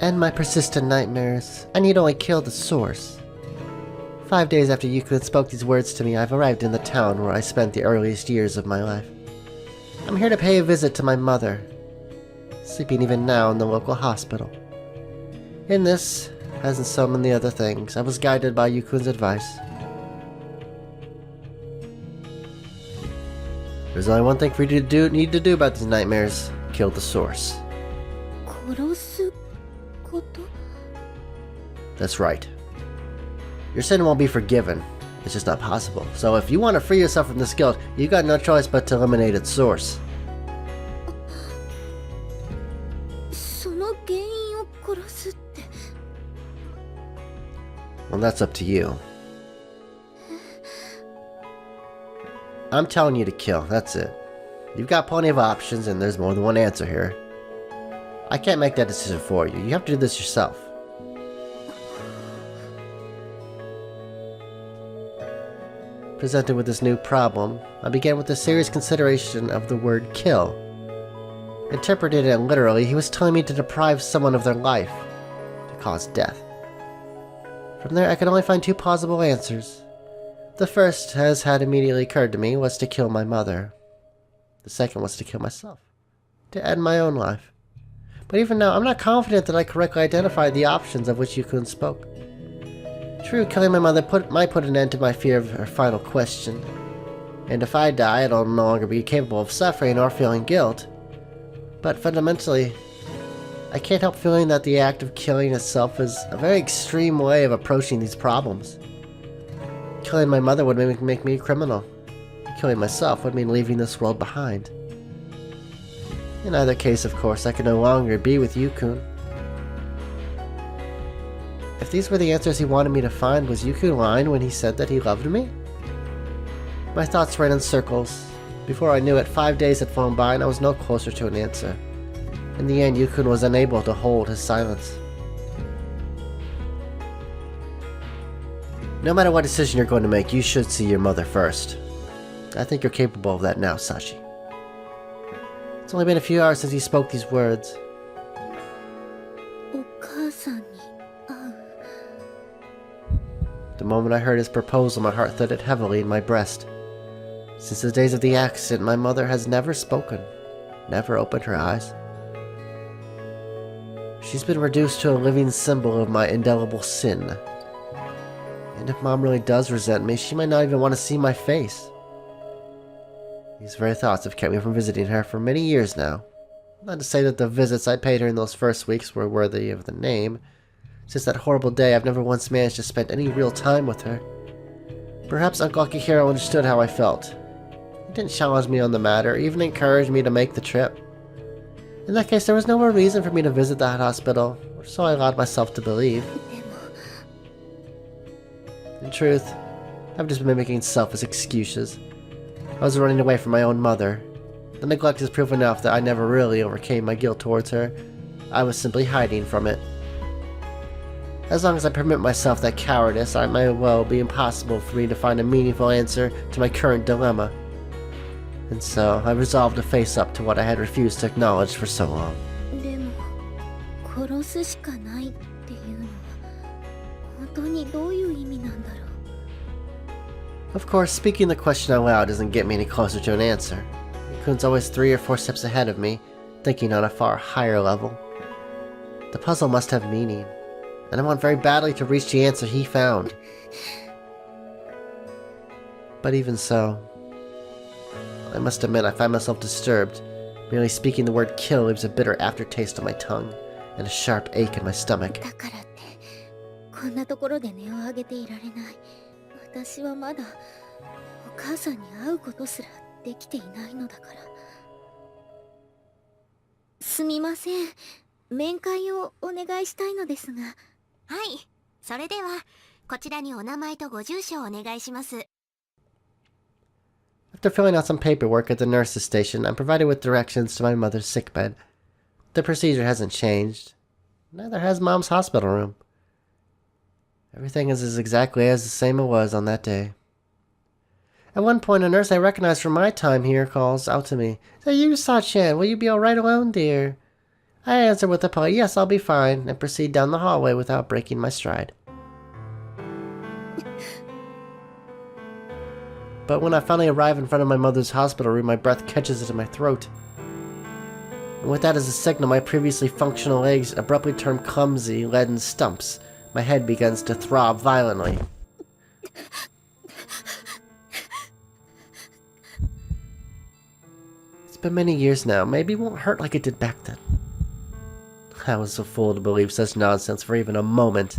To end my persistent nightmares, I need only kill the source. 5 days after Yukun spoke these words to me, I've arrived in the town where I spent the earliest years of my life. I'm here to pay a visit to my mother, sleeping even now in the local hospital. In this, as in so many other things, I was guided by Yukun's advice. There's only one thing for you to need to do about these nightmares: kill the source. That's right. Your sin won't be forgiven. It's just not possible. So if you want to free yourself from this guilt, you got no choice but to eliminate its source. Well, that's up to you. I'm telling you to kill, that's it. You've got plenty of options, and there's more than one answer here. I can't make that decision for you. You have to do this yourself. Presented with this new problem, I began with a serious consideration of the word kill. Interpreted it literally, he was telling me to deprive someone of their life, to cause death. From there, I could only find two plausible answers. The first, as had immediately occurred to me, was to kill my mother. The second was to kill myself, to end my own life. But even now, I'm not confident that I correctly identified the options of which Yukun spoke. True, killing my mother might put an end to my fear of her final question. And if I die, I'll no longer be capable of suffering or feeling guilt. But fundamentally, I can't help feeling that the act of killing itself is a very extreme way of approaching these problems. Killing my mother would make me a criminal. Killing myself would mean leaving this world behind. In either case, of course, I could no longer be with Yukun. If these were the answers he wanted me to find, was Yukun lying when he said that he loved me? My thoughts ran in circles. Before I knew it, 5 days had flown by and I was no closer to an answer. In the end, Yukun was unable to hold his silence. No matter what decision you're going to make, you should see your mother first. I think you're capable of that now, Sachi. It's only been a few hours since he spoke these words. The moment I heard his proposal, my heart thudded heavily in my breast. Since the days of the accident, my mother has never spoken, never opened her eyes. She's been reduced to a living symbol of my indelible sin. And if Mom really does resent me, she might not even want to see my face. These very thoughts have kept me from visiting her for many years now. Not to say that the visits I paid her in those first weeks were worthy of the name. Since that horrible day, I've never once managed to spend any real time with her. Perhaps Uncle Akihiro understood how I felt. He didn't challenge me on the matter, or even encourage me to make the trip. In that case, there was no more reason for me to visit that hospital, or so I allowed myself to believe. In truth, I've just been making selfish excuses. I was running away from my own mother. The neglect is proof enough that I never really overcame my guilt towards her. I was simply hiding from it. As long as I permit myself that cowardice, it may well be impossible for me to find a meaningful answer to my current dilemma. And so, I resolved to face up to what I had refused to acknowledge for so long. Of course, speaking the question out loud doesn't get me any closer to an answer. Yukun's always 3 or 4 steps ahead of me, thinking on a far higher level. The puzzle must have meaning, and I want very badly to reach the answer he found. But even so, I must admit I find myself disturbed. Merely speaking the word kill leaves a bitter aftertaste on my tongue, and a sharp ache in my stomach. After filling out some paperwork at the nurse's station, I'm provided with directions to my mother's sickbed. The procedure hasn't changed. Neither has Mom's hospital room. Everything is exactly as the same it was on that day. At one point, a nurse I recognize from my time here calls out to me. "Is that you, Sachin? Will you be alright alone, dear?" I answer with a polite, "Yes, I'll be fine," and proceed down the hallway without breaking my stride. But when I finally arrive in front of my mother's hospital room, my breath catches it in my throat. And with that as a signal, my previously functional legs abruptly turn clumsy, leaden stumps. My head begins to throb violently. It's been many years now. Maybe it won't hurt like it did back then. I was a fool to believe such nonsense for even a moment.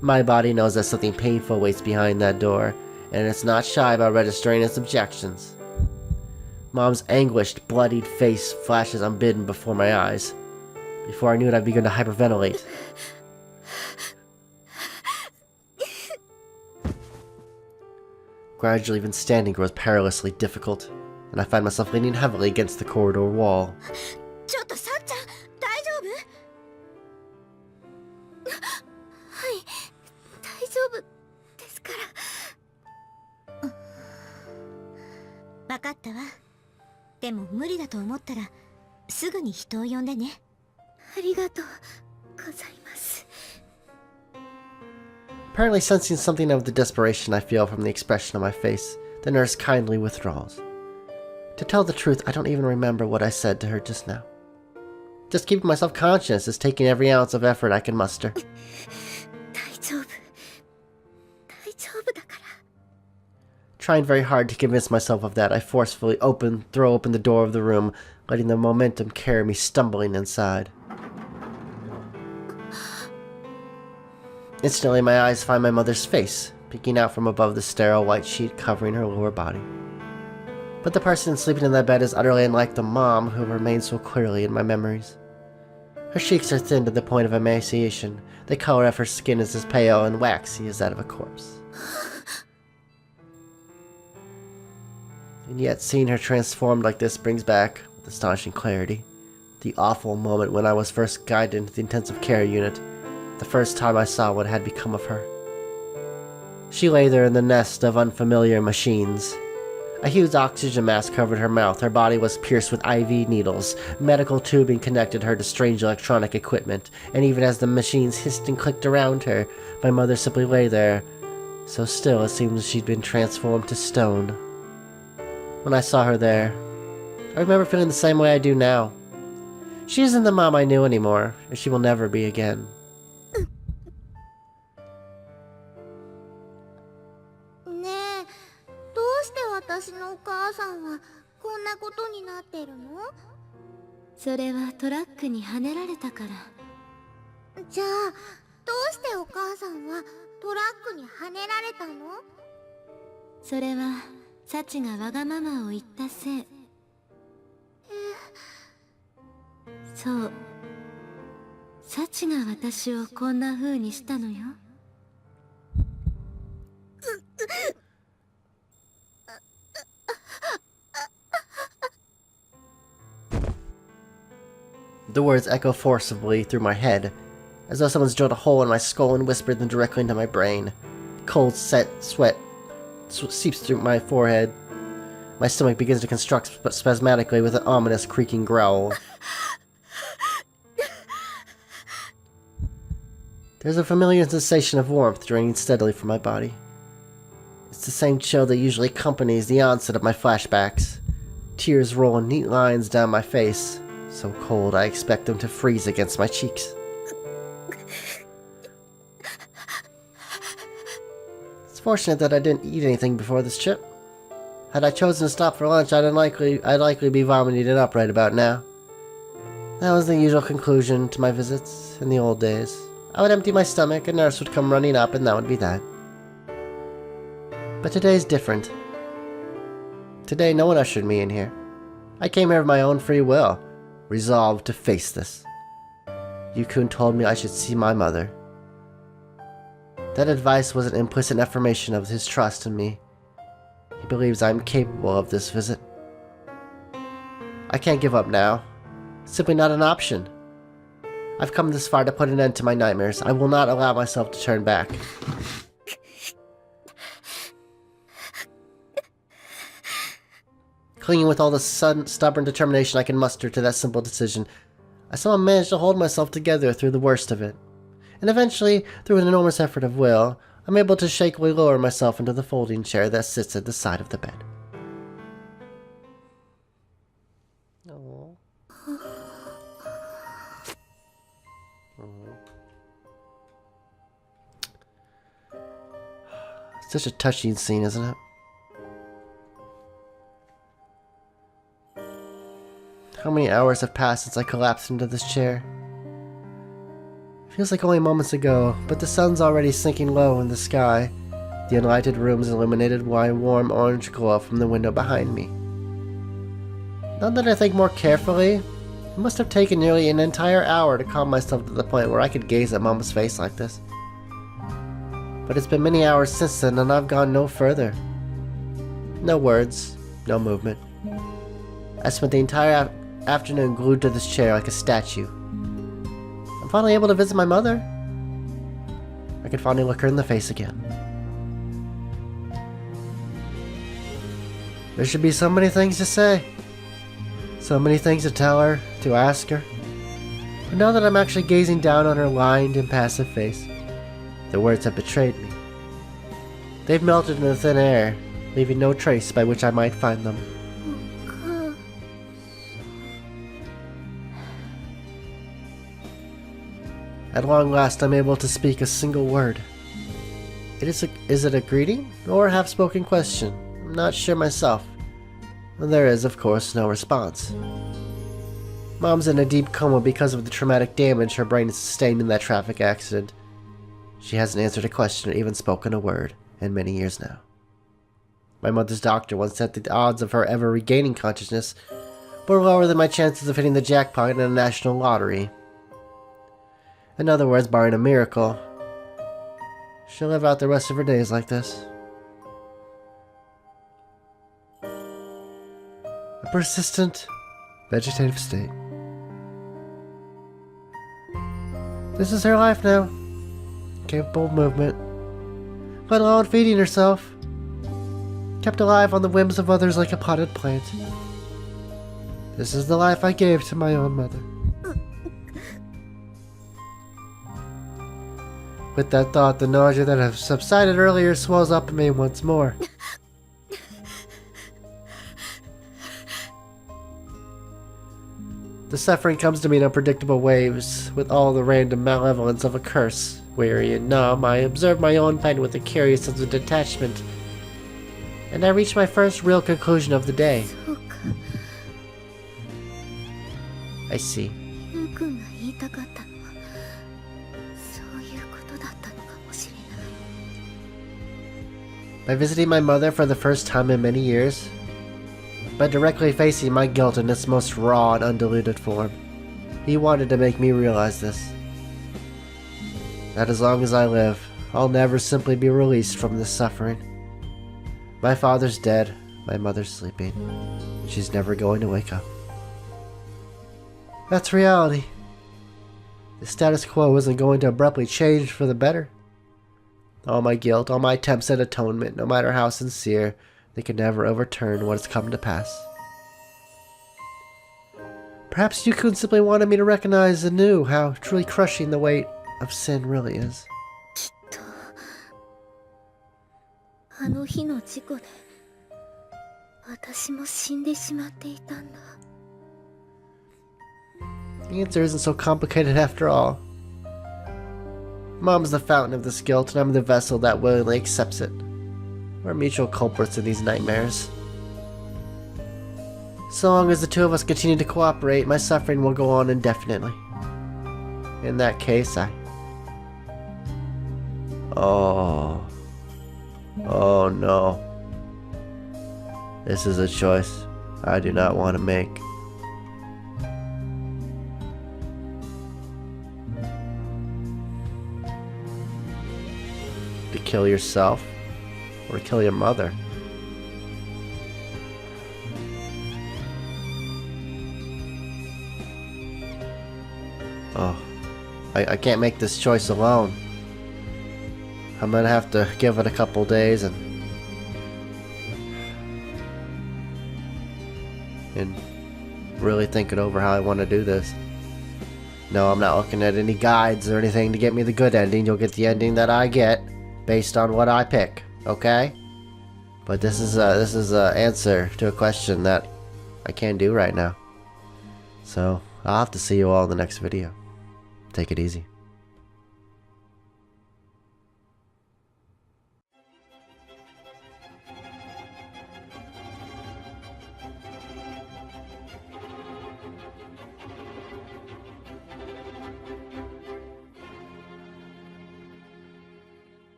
My body knows that something painful waits behind that door, and it's not shy about registering its objections. Mom's anguished, bloodied face flashes unbidden before my eyes. Before I knew it, I'd begun to hyperventilate. Gradually, even standing grows perilously difficult, and I find myself leaning heavily against the corridor wall. Apparently sensing something of the desperation I feel from the expression on my face, the nurse kindly withdraws. To tell the truth, I don't even remember what I said to her just now. Just keeping myself conscious is taking every ounce of effort I can muster. Trying very hard to convince myself of that, I forcefully throw open the door of the room, letting the momentum carry me stumbling inside. Instantly, my eyes find my mother's face, peeking out from above the sterile white sheet covering her lower body. But the person sleeping in that bed is utterly unlike the mom who remains so clearly in my memories. Her cheeks are thin to the point of emaciation. The color of her skin is as pale and waxy as that of a corpse. And yet, seeing her transformed like this brings back, with astonishing clarity, the awful moment when I was first guided into the intensive care unit, the first time I saw what had become of her. She lay there in the nest of unfamiliar machines. A huge oxygen mask covered her mouth, her body was pierced with IV needles, medical tubing connected her to strange electronic equipment, and even as the machines hissed and clicked around her, my mother simply lay there, so still it seemed she'd been transformed to stone. When I saw her there, I remember feeling the same way I do now. She isn't the mom I knew anymore, and she will never be again. Sachi がわがままを言ったせい。そう。サチが私をこんな風にしたのよ。The words echo forcibly through my head, as though someone's drilled a hole in my skull and whispered them directly into my brain. Cold, sweat seeps through my forehead. My stomach begins to constrict spasmodically with an ominous creaking growl. There's a familiar sensation of warmth draining steadily from my body. It's the same chill that usually accompanies the onset of my flashbacks. Tears roll in neat lines down my face, so cold I expect them to freeze against my cheeks. Fortunate that I didn't eat anything before this trip. Had I chosen to stop for lunch, I'd likely be vomiting it up right about now. That was the usual conclusion to my visits in the old days. I would empty my stomach, a nurse would come running up, and that would be that. But today's different. Today, no one ushered me in here. I came here of my own free will, resolved to face this. Yukun told me I should see my mother. That advice was an implicit affirmation of his trust in me. He believes I am capable of this visit. I can't give up now. It's simply not an option. I've come this far to put an end to my nightmares. I will not allow myself to turn back. Clinging with all the stubborn determination I can muster to that simple decision, I somehow managed to hold myself together through the worst of it. And eventually, through an enormous effort of will, I'm able to shakily lower myself into the folding chair that sits at the side of the bed. Aww. Such a touching scene, isn't it? How many hours have passed since I collapsed into this chair? Feels like only moments ago, but the sun's already sinking low in the sky. The unlighted room is illuminated by a warm orange glow from the window behind me. Now that I think more carefully, it must have taken nearly an entire hour to calm myself to the point where I could gaze at Mama's face like this. But it's been many hours since then, and I've gone no further. No words, no movement. I spent the entire afternoon glued to this chair like a statue. I'm finally able to visit my mother. I can finally look her in the face again. There should be so many things to say. So many things to tell her, to ask her. But now that I'm actually gazing down on her lined, impassive face, the words have betrayed me. They've melted into thin air, leaving no trace by which I might find them. At long last, I'm able to speak a single word. Is it a greeting or a half-spoken question? I'm not sure myself. There is, of course, no response. Mom's in a deep coma because of the traumatic damage her brain sustained in that traffic accident. She hasn't answered a question or even spoken a word in many years now. My mother's doctor once said the odds of her ever regaining consciousness were lower than my chances of hitting the jackpot in a national lottery. In other words, barring a miracle, she'll live out the rest of her days like this. A persistent, vegetative state. This is her life now. Capable of movement, let alone feeding herself. Kept alive on the whims of others like a potted plant. This is the life I gave to my own mother. With that thought, the nausea that had subsided earlier swells up in me once more. The suffering comes to me in unpredictable waves, with all the random malevolence of a curse. Weary and numb, I observe my own pain with a curious sense of detachment, and I reach my first real conclusion of the day. I see. By visiting my mother for the first time in many years, by directly facing my guilt in its most raw and undiluted form, he wanted to make me realize this. That as long as I live, I'll never simply be released from this suffering. My father's dead, my mother's sleeping. She's never going to wake up. That's reality. The status quo isn't going to abruptly change for the better. All my guilt, all my attempts at atonement, no matter how sincere, they can never overturn what has come to pass. Perhaps Yukun simply wanted me to recognize anew how truly crushing the weight of sin really is. The answer isn't so complicated after all. Mom's the fountain of this guilt, and I'm the vessel that willingly accepts it. We're mutual culprits in these nightmares. So long as the two of us continue to cooperate, my suffering will go on indefinitely. In that case, Oh no. This is a choice I do not want to make. To kill yourself or kill your mother? Oh, I can't make this choice alone. I'm gonna have to give it a couple days and really think it over how I want to do this. No, I'm not looking at any guides or anything to get me the good ending. You'll get the ending that I get based on what I pick, okay? But this is a answer to a question that I can't do right now. So, I'll have to see you all in the next video. Take it easy.